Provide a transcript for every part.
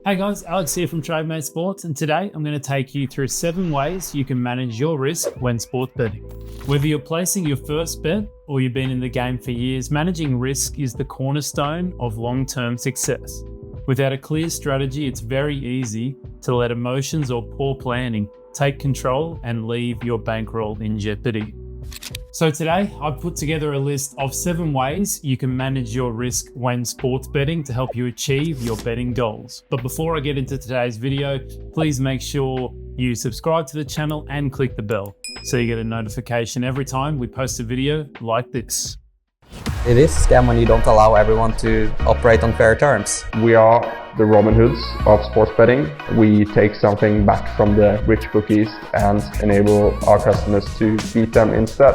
Hey guys, Alex here from Trademate Sports, and today I'm going to take you through 7 ways you can manage your risk when sports betting. Whether you're placing your first bet or you've been in the game for years, managing risk is the cornerstone of long-term success. Without a clear strategy, it's very easy to let emotions or poor planning take control and leave your bankroll in jeopardy. So today, I've put together a list of 7 ways you can manage your risk when sports betting to help you achieve your betting goals. But before I get into today's video, please make sure you subscribe to the channel and click the bell so you get a notification every time we post a video like this. It is a scam when you don't allow everyone to operate on fair terms. We are the Robin Hoods of sports betting. We take something back from the rich bookies and enable our customers to beat them instead.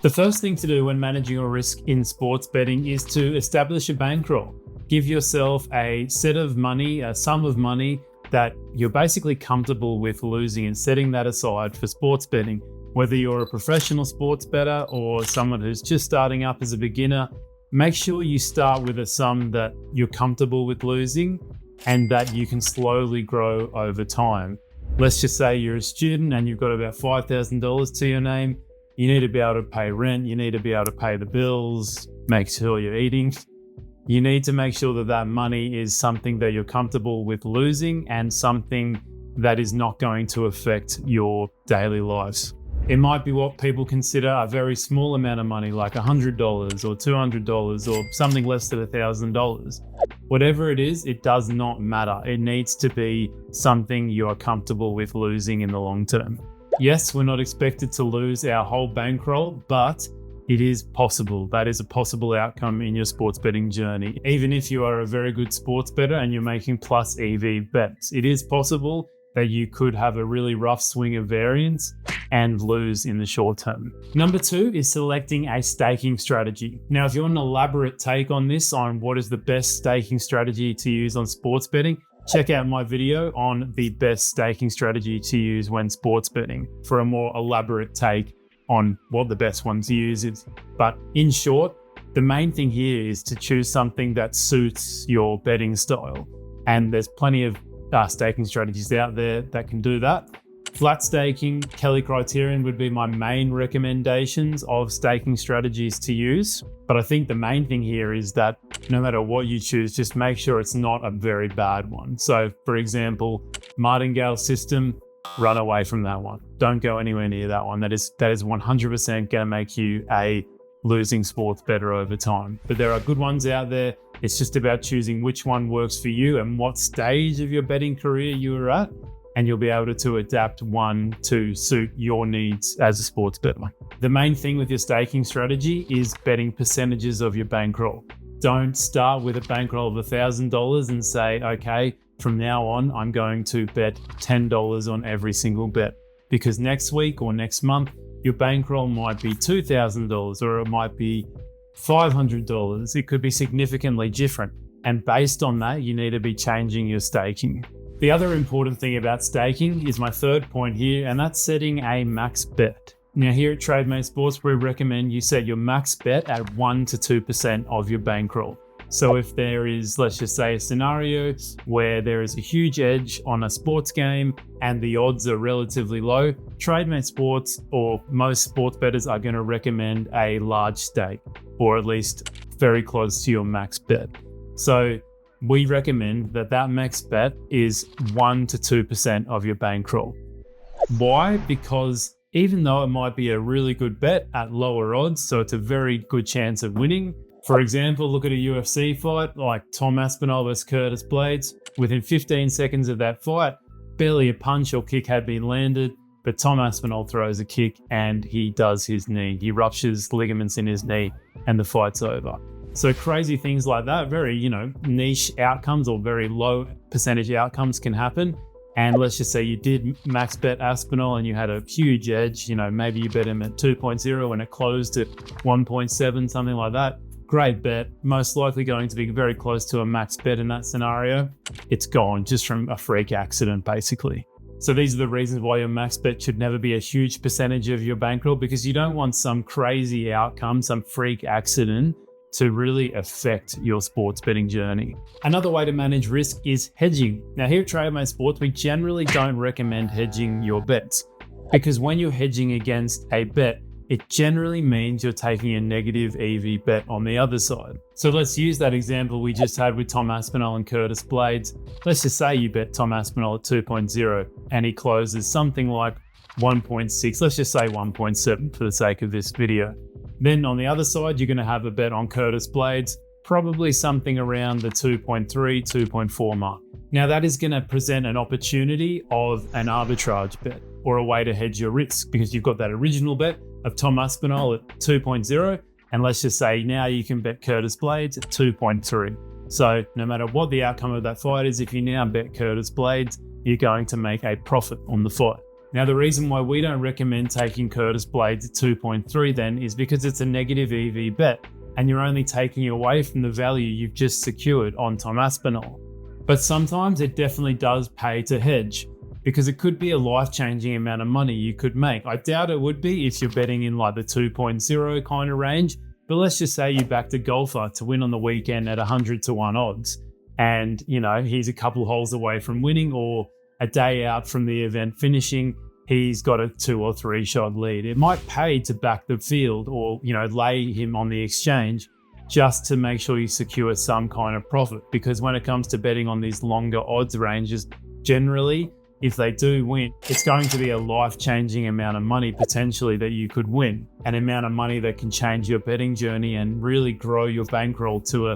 The first thing to do when managing your risk in sports betting is to establish a bankroll. Give yourself a set of money, a sum of money that you're basically comfortable with losing and setting that aside for sports betting. Whether you're a professional sports bettor or someone who's just starting up as a beginner, make sure you start with a sum that you're comfortable with losing and that you can slowly grow over time. Let's just say you're a student and you've got about $5,000 to your name. You need to be able to pay rent, you need to be able to pay the bills, make sure you're eating. You need to make sure that that money is something that you're comfortable with losing and something that is not going to affect your daily lives. It might be what people consider a very small amount of money, like $100 or $200 or something less than $1,000. Whatever it is, it does not matter. It needs to be something you are comfortable with losing in the long term. Yes, we're not expected to lose our whole bankroll, but it is possible. That is a possible outcome in your sports betting journey. Even if you are a very good sports bettor and you're making plus EV bets, it is possible that you could have a really rough swing of variance and lose in the short term. Number 2 is selecting a staking strategy. Now, if you want an elaborate take on this, on what is the best staking strategy to use on sports betting, check out my video on the best staking strategy to use when sports betting for a more elaborate take on what the best one to use is. But in short, the main thing here is to choose something that suits your betting style. And there's plenty of staking strategies out there that can do that. Flat staking, Kelly criterion would be my main recommendations of staking strategies to use. But I think the main thing here is that no matter what you choose, just make sure it's not a very bad one. So for example, martingale system, run away from that one. Don't go anywhere near that one. That is 100% going to make you a losing sports bettor over time. But there are good ones out there. It's just about choosing which one works for you and what stage of your betting career you are at, and you'll be able to adapt one to suit your needs as a sports bettor. The main thing with your staking strategy is betting percentages of your bankroll. Don't start with a bankroll of $1,000 and say, okay, from now on, I'm going to bet $10 on every single bet, because next week or next month, your bankroll might be $2,000 or it might be $500. It could be significantly different. And based on that, you need to be changing your staking. The other important thing about staking is my third point here, and that's setting a max bet. Now here at Trademate Sports, we recommend you set your max bet at 1 to 2% of your bankroll. So if there is, let's just say, a scenario where there is a huge edge on a sports game and the odds are relatively low, Trademate Sports or most sports bettors are going to recommend a large stake, or at least very close to your max bet. So we recommend that max bet is 1 to 2% of your bankroll. Why? Because even though it might be a really good bet at lower odds, so it's a very good chance of winning. For example, look at a UFC fight like Tom Aspinall versus Curtis Blades. Within 15 seconds of that fight, barely a punch or kick had been landed, but Tom Aspinall throws a kick and he does his knee. He ruptures ligaments in his knee and the fight's over. So crazy things like that, very, niche outcomes or very low percentage outcomes can happen. And let's just say you did max bet Aspinall and you had a huge edge, maybe you bet him at 2.0 and it closed at 1.7, something like that. Great bet, most likely going to be very close to a max bet in that scenario. It's gone just from a freak accident, basically. So these are the reasons why your max bet should never be a huge percentage of your bankroll, because you don't want some crazy outcome, some freak accident to really affect your sports betting journey. Another way to manage risk is hedging. Now here at Trademate Sports, we generally don't recommend hedging your bets because when you're hedging against a bet, it generally means you're taking a negative EV bet on the other side. So let's use that example we just had with Tom Aspinall and Curtis Blades. Let's just say you bet Tom Aspinall at 2.0 and he closes something like 1.6, let's just say 1.7 for the sake of this video. Then on the other side, you're going to have a bet on Curtis Blades, probably something around the 2.3, 2.4 mark. Now that is going to present an opportunity of an arbitrage bet or a way to hedge your risk because you've got that original bet of Tom Aspinall at 2.0, and let's just say now you can bet Curtis Blades at 2.3. So no matter what the outcome of that fight is, if you now bet Curtis Blades, you're going to make a profit on the fight. Now the reason why we don't recommend taking Curtis Blades at 2.3 then is because it's a negative EV bet and you're only taking away from the value you've just secured on Tom Aspinall. But sometimes it definitely does pay to hedge, because it could be a life-changing amount of money you could make. I doubt it would be if you're betting in like the 2.0 kind of range, but let's just say you backed a golfer to win on the weekend at 100 to 1 odds. And, you know, he's a couple holes away from winning, or a day out from the event finishing, he's got a 2 or 3 shot lead. It might pay to back the field or, you know, lay him on the exchange just to make sure you secure some kind of profit. Because when it comes to betting on these longer odds ranges, generally, if they do win, it's going to be a life-changing amount of money potentially that you could win, an amount of money that can change your betting journey and really grow your bankroll to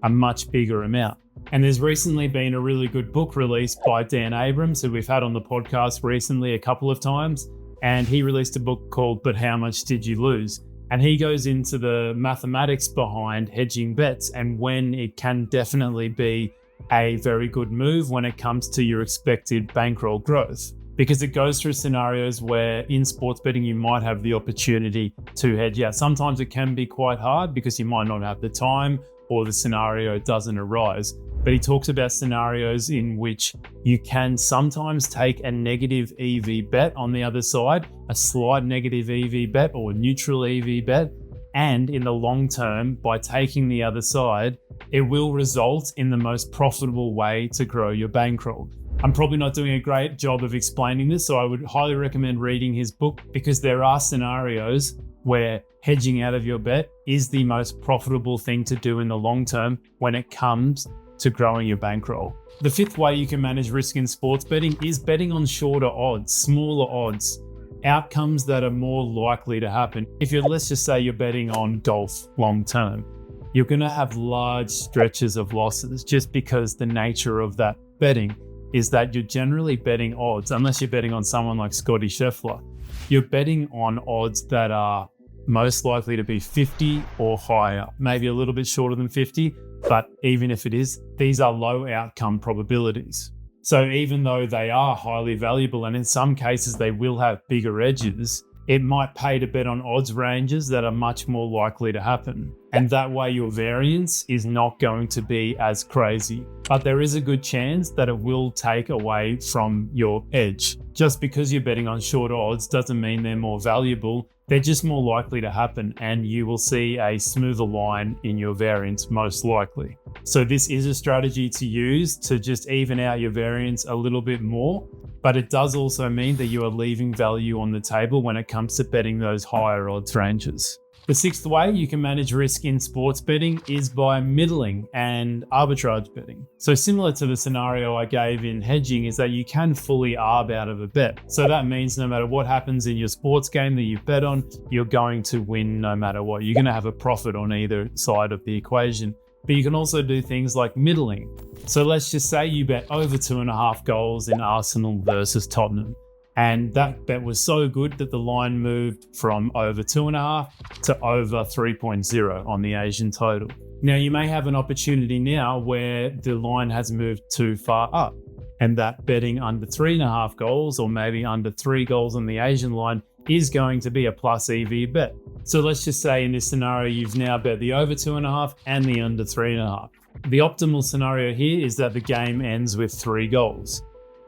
a much bigger amount. And there's recently been a really good book released by Dan Abrams, who we've had on the podcast recently a couple of times, and he released a book called But How Much Did You Lose? And he goes into the mathematics behind hedging bets and when it can definitely be a very good move when it comes to your expected bankroll growth, because it goes through scenarios where in sports betting you might have the opportunity to hedge out. Sometimes it can be quite hard because you might not have the time or the scenario doesn't arise. But he talks about scenarios in which you can sometimes take a negative EV bet on the other side, a slight negative EV bet or a neutral EV bet, and in the long term, by taking the other side, it will result in the most profitable way to grow your bankroll. I'm probably not doing a great job of explaining this, so I would highly recommend reading his book, because there are scenarios where hedging out of your bet is the most profitable thing to do in the long term when it comes to growing your bankroll. The fifth way you can manage risk in sports betting is betting on shorter odds, smaller odds, outcomes that are more likely to happen. If let's just say you're betting on golf long term, you're going to have large stretches of losses just because the nature of that betting is that you're generally betting odds, unless you're betting on someone like Scotty Scheffler, you're betting on odds that are most likely to be 50 or higher, maybe a little bit shorter than 50, but even if it is, these are low outcome probabilities. So even though they are highly valuable, and in some cases they will have bigger edges, it might pay to bet on odds ranges that are much more likely to happen. And that way your variance is not going to be as crazy. But there is a good chance that it will take away from your edge. Just because you're betting on short odds doesn't mean they're more valuable. They're just more likely to happen, and you will see a smoother line in your variance most likely. So this is a strategy to use to just even out your variance a little bit more, but it does also mean that you are leaving value on the table when it comes to betting those higher odds ranges. The sixth way you can manage risk in sports betting is by middling and arbitrage betting. So similar to the scenario I gave in hedging is that you can fully arb out of a bet. So that means no matter what happens in your sports game that you bet on, you're going to win no matter what. You're going to have a profit on either side of the equation. But you can also do things like middling. So let's just say you bet over 2.5 goals in Arsenal versus Tottenham. And that bet was so good that the line moved from over 2.5 to over 3.0 on the Asian total. Now you may have an opportunity now where the line has moved too far up, and that betting under 3.5 goals or maybe under 3 goals on the Asian line is going to be a plus EV bet. So let's just say in this scenario, you've now bet the over 2.5 and the under 3.5. The optimal scenario here is that the game ends with 3 goals.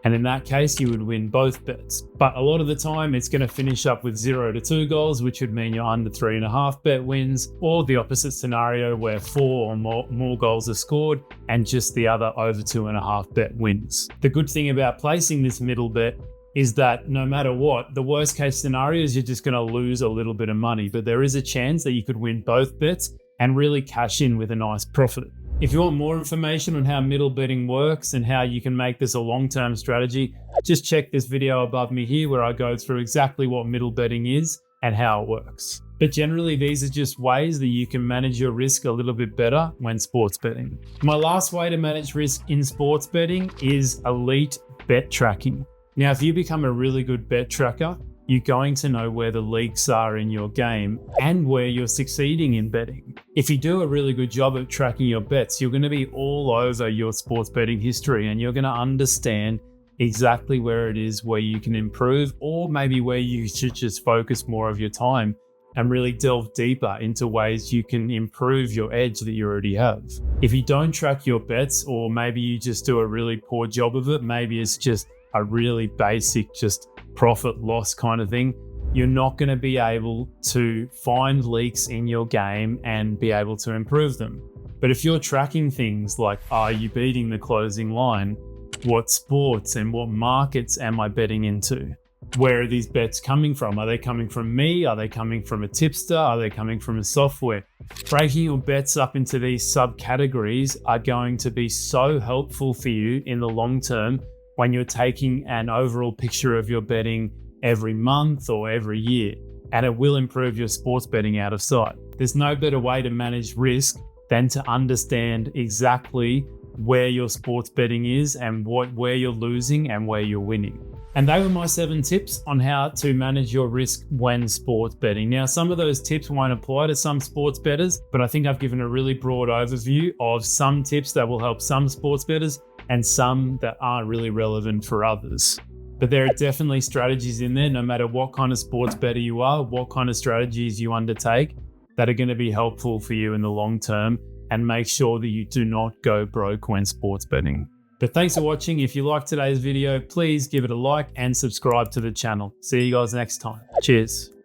And in that case, you would win both bets. But a lot of the time, it's going to finish up with 0 to 2 goals, which would mean you're under 3.5 bet wins, or the opposite scenario where 4 or more goals are scored and just the other over 2.5 bet wins. The good thing about placing this middle bet is that no matter what, the worst case scenario is you're just going to lose a little bit of money, but there is a chance that you could win both bets and really cash in with a nice profit. If you want more information on how middle betting works and how you can make this a long-term strategy, just check this video above me here where I go through exactly what middle betting is and how it works. But generally, these are just ways that you can manage your risk a little bit better when sports betting. My last way to manage risk in sports betting is elite bet tracking. Now, if you become a really good bet tracker, you're going to know where the leaks are in your game and where you're succeeding in betting. If you do a really good job of tracking your bets, you're going to be all over your sports betting history and you're going to understand exactly where it is where you can improve, or maybe where you should just focus more of your time and really delve deeper into ways you can improve your edge that you already have. If you don't track your bets, or maybe you just do a really poor job of it, maybe it's just a really basic, just profit loss kind of thing, you're not going to be able to find leaks in your game and be able to improve them. But if you're tracking things like, are you beating the closing line? What sports and what markets am I betting into? Where are these bets coming from? Are they coming from me? Are they coming from a tipster? Are they coming from a software? Breaking your bets up into these subcategories are going to be so helpful for you in the long term when you're taking an overall picture of your betting every month or every year, and it will improve your sports betting out of sight. There's no better way to manage risk than to understand exactly where your sports betting is and where you're losing and where you're winning. And they were my 7 tips on how to manage your risk when sports betting. Now, some of those tips won't apply to some sports bettors, but I think I've given a really broad overview of some tips that will help some sports bettors and some that aren't really relevant for others. But there are definitely strategies in there, no matter what kind of sports bettor you are, what kind of strategies you undertake, that are going to be helpful for you in the long term, and make sure that you do not go broke when sports betting. But thanks for watching. If you liked today's video, please give it a like and subscribe to the channel. See you guys next time. Cheers.